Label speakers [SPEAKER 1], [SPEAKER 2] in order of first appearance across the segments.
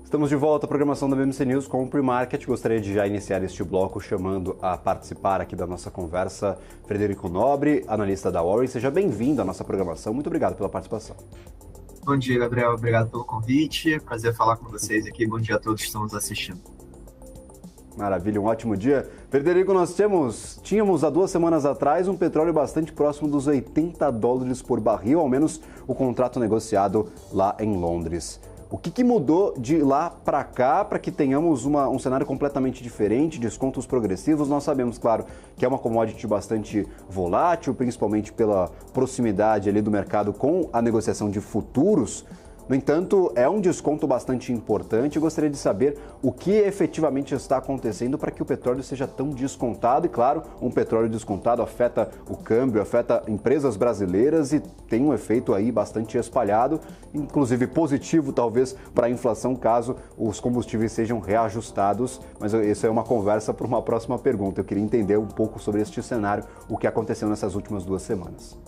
[SPEAKER 1] Estamos de volta à programação da BMC News com o Pre-Market. Gostaria de já iniciar este bloco chamando a participar aqui da nossa conversa Frederico Nobre, analista da Warren. Seja bem-vindo à nossa programação. Muito obrigado pela participação.
[SPEAKER 2] Bom dia, Gabriel. Obrigado pelo convite. Prazer falar com vocês aqui. Bom dia a todos que estão nos assistindo.
[SPEAKER 1] Maravilha, um ótimo dia. Frederico, nós tínhamos há 2 semanas atrás um petróleo bastante próximo dos $80 por barril, ao menos o contrato negociado lá em Londres. O que mudou de lá para cá para que tenhamos um cenário completamente diferente, descontos progressivos? Nós sabemos, claro, que é uma commodity bastante volátil, principalmente pela proximidade ali do mercado com a negociação de futuros. No entanto, é um desconto bastante importante. Eu gostaria de saber o que efetivamente está acontecendo para que o petróleo seja tão descontado. E, claro, um petróleo descontado afeta o câmbio, afeta empresas brasileiras e tem um efeito aí bastante espalhado, inclusive positivo, talvez, para a inflação, caso os combustíveis sejam reajustados. Mas isso é uma conversa para uma próxima pergunta. Eu queria entender um pouco sobre este cenário, o que aconteceu nessas últimas 2 semanas.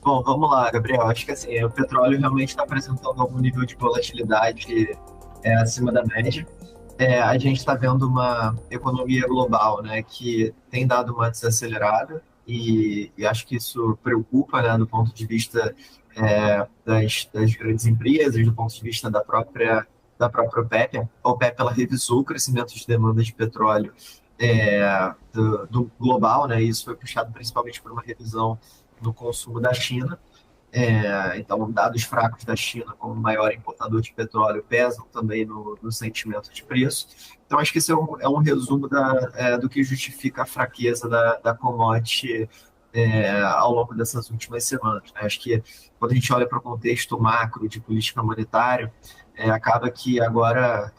[SPEAKER 2] Bom, vamos lá, Gabriel. Acho que assim, o petróleo realmente está apresentando algum nível de volatilidade acima da média. A gente está vendo uma economia global, né, que tem dado uma desacelerada e acho que isso preocupa, né, do ponto de vista das grandes empresas, do ponto de vista da própria OPEP. A OPEP ela revisou o crescimento de demanda de petróleo do global, né, e isso foi puxado principalmente por uma revisão no consumo da China. Então, dados fracos da China como maior importador de petróleo pesam também no sentimento de preço. Então, acho que esse é um resumo do que justifica a fraqueza da commodity ao longo dessas últimas semanas, né? Acho que quando a gente olha para o contexto macro de política monetária, acaba que agora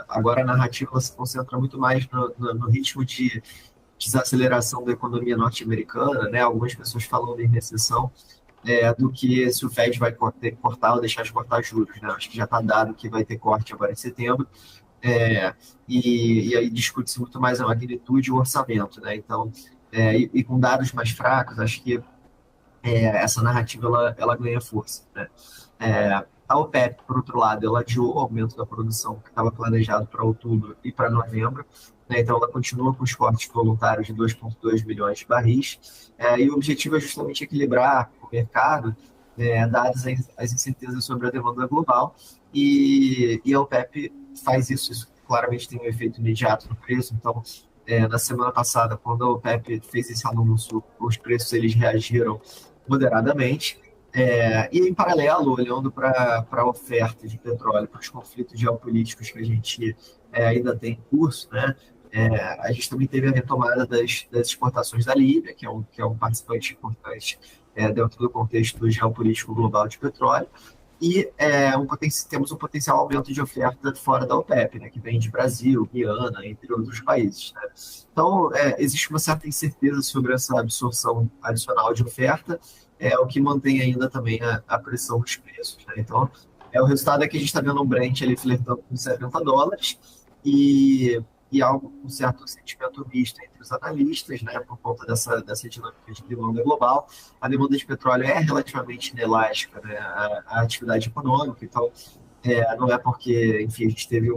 [SPEAKER 2] agora a narrativa ela se concentra muito mais no ritmo de desaceleração da economia norte-americana, né? Algumas pessoas falando em recessão, do que se o Fed vai cortar ou deixar de cortar juros, né? Acho que já está dado que vai ter corte agora em setembro, e aí discute-se muito mais a magnitude e o orçamento, né? Então, e com dados mais fracos, acho que essa narrativa ela ganha força, né? A OPEP, por outro lado, ela adiou o aumento da produção que estava planejado para outubro e para novembro, né? Então, ela continua com os cortes voluntários de 2,2 milhões de barris, e o objetivo é justamente equilibrar o mercado, dadas as incertezas sobre a demanda global, e a OPEP faz isso claramente tem um efeito imediato no preço. Então, na semana passada, quando a OPEP fez esse anúncio, os preços eles reagiram moderadamente. E em paralelo, olhando para a oferta de petróleo, para os conflitos geopolíticos que a gente ainda tem em curso, né? A gente também teve a retomada das exportações da Líbia, que é um participante importante dentro do contexto geopolítico global de petróleo, e temos um potencial aumento de oferta fora da OPEP, né, que vem de Brasil, Guiana, entre outros países, né? Então, existe uma certa incerteza sobre essa absorção adicional de oferta, o que mantém ainda também a pressão dos preços, né? Então, o resultado é que a gente está vendo um Brent ali flertando com $70 e algo com certo sentimento misto entre os analistas, né, por conta dessa dinâmica de demanda global. A demanda de petróleo é relativamente inelástica, né, à atividade econômica. Então, não é porque, enfim, a gente teve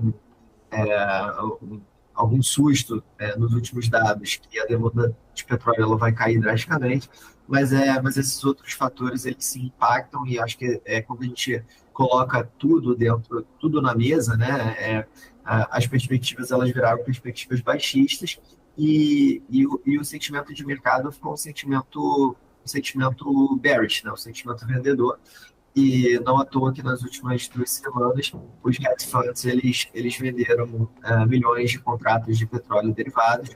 [SPEAKER 2] algum susto nos últimos dados que a demanda de petróleo ela vai cair drasticamente, mas esses outros fatores eles se impactam, e acho que quando a gente coloca tudo na mesa, né, as perspectivas elas viraram perspectivas baixistas, e o sentimento de mercado ficou um sentimento bearish, né, um sentimento vendedor. E não à toa que nas últimas 2 semanas os hedge funds eles venderam milhões de contratos de petróleo derivados,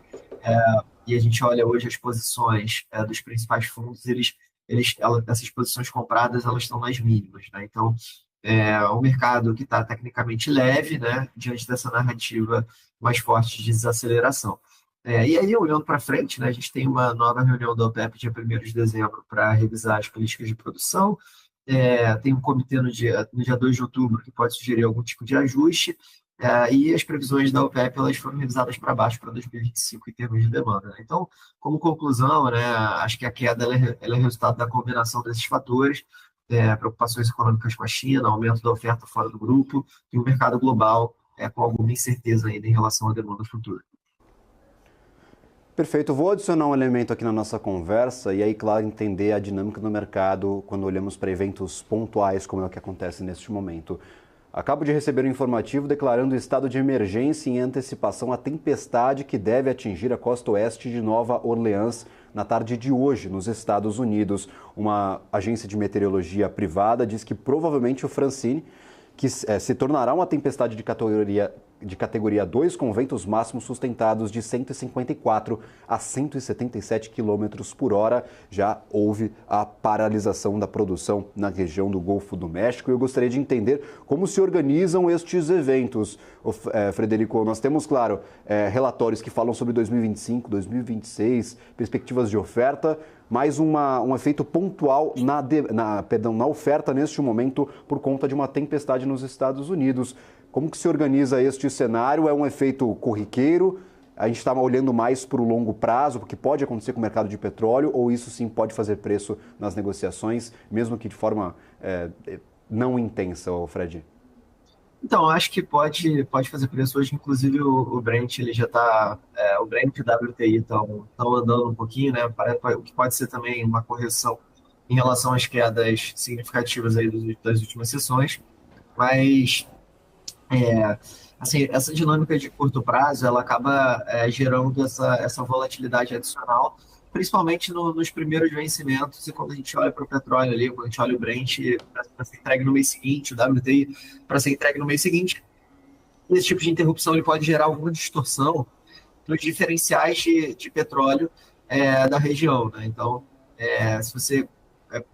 [SPEAKER 2] e a gente olha hoje as posições dos principais fundos, essas posições compradas elas estão nas mínimas, né? Então, um mercado que está tecnicamente leve, né, diante dessa narrativa mais forte de desaceleração. E aí, olhando para frente, né, a gente tem uma nova reunião da OPEP dia 1º de dezembro para revisar as políticas de produção. Tem um comitê no dia 2 de outubro que pode sugerir algum tipo de ajuste, e as previsões da OPEP elas foram revisadas para baixo para 2025 em termos de demanda, né? Então, como conclusão, né, acho que a queda ela é resultado da combinação desses fatores, preocupações econômicas com a China, aumento da oferta fora do grupo e o mercado global com alguma incerteza ainda em relação à demanda futura.
[SPEAKER 1] Perfeito. Vou adicionar um elemento aqui na nossa conversa e aí, claro, entender a dinâmica do mercado quando olhamos para eventos pontuais, como é o que acontece neste momento. Acabo de receber um informativo declarando estado de emergência em antecipação à tempestade que deve atingir a costa oeste de Nova Orleans na tarde de hoje, nos Estados Unidos. Uma agência de meteorologia privada diz que provavelmente o Francine, que se tornará uma tempestade de categoria 2 com ventos máximos sustentados de 154 a 177 km por hora. Já houve a paralisação da produção na região do Golfo do México. Eu gostaria de entender como se organizam estes eventos. Frederico, nós temos, claro, relatórios que falam sobre 2025, 2026, perspectivas de oferta, mais um efeito pontual na oferta neste momento por conta de uma tempestade nos Estados Unidos. Como que se organiza este cenário? É um efeito corriqueiro? A gente está olhando mais para o longo prazo, porque pode acontecer com o mercado de petróleo, ou isso sim pode fazer preço nas negociações, mesmo que de forma não intensa, Fred?
[SPEAKER 2] Então, acho que pode fazer preço hoje, inclusive o Brent, ele já está, o Brent e o WTI estão andando um pouquinho, né? O que pode ser também uma correção em relação às quedas significativas aí das últimas sessões, mas assim, essa dinâmica de curto prazo, ela acaba gerando essa volatilidade adicional, principalmente nos primeiros vencimentos e quando a gente olha para o petróleo ali, quando a gente olha o Brent para ser entregue no mês seguinte, o WTI para ser entregue no mês seguinte, esse tipo de interrupção ele pode gerar alguma distorção nos diferenciais de petróleo da região, né? Então, se você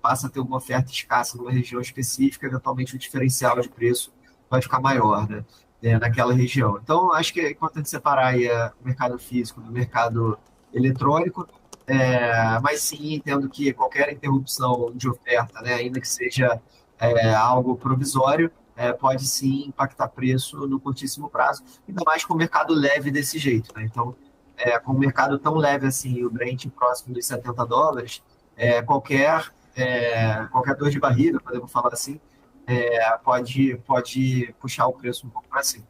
[SPEAKER 2] passa a ter uma oferta escassa numa região específica, eventualmente o diferencial de preço vai ficar maior, né? Naquela região. Então, acho que é importante separar aí o mercado físico do mercado eletrônico, mas sim, entendo que qualquer interrupção de oferta, né, ainda que seja algo provisório, pode sim impactar preço no curtíssimo prazo, ainda mais com o mercado leve desse jeito, né? Então, com o mercado tão leve assim, o Brent próximo dos $70, qualquer dor de barriga, podemos falar assim, pode puxar o preço um pouco para cima.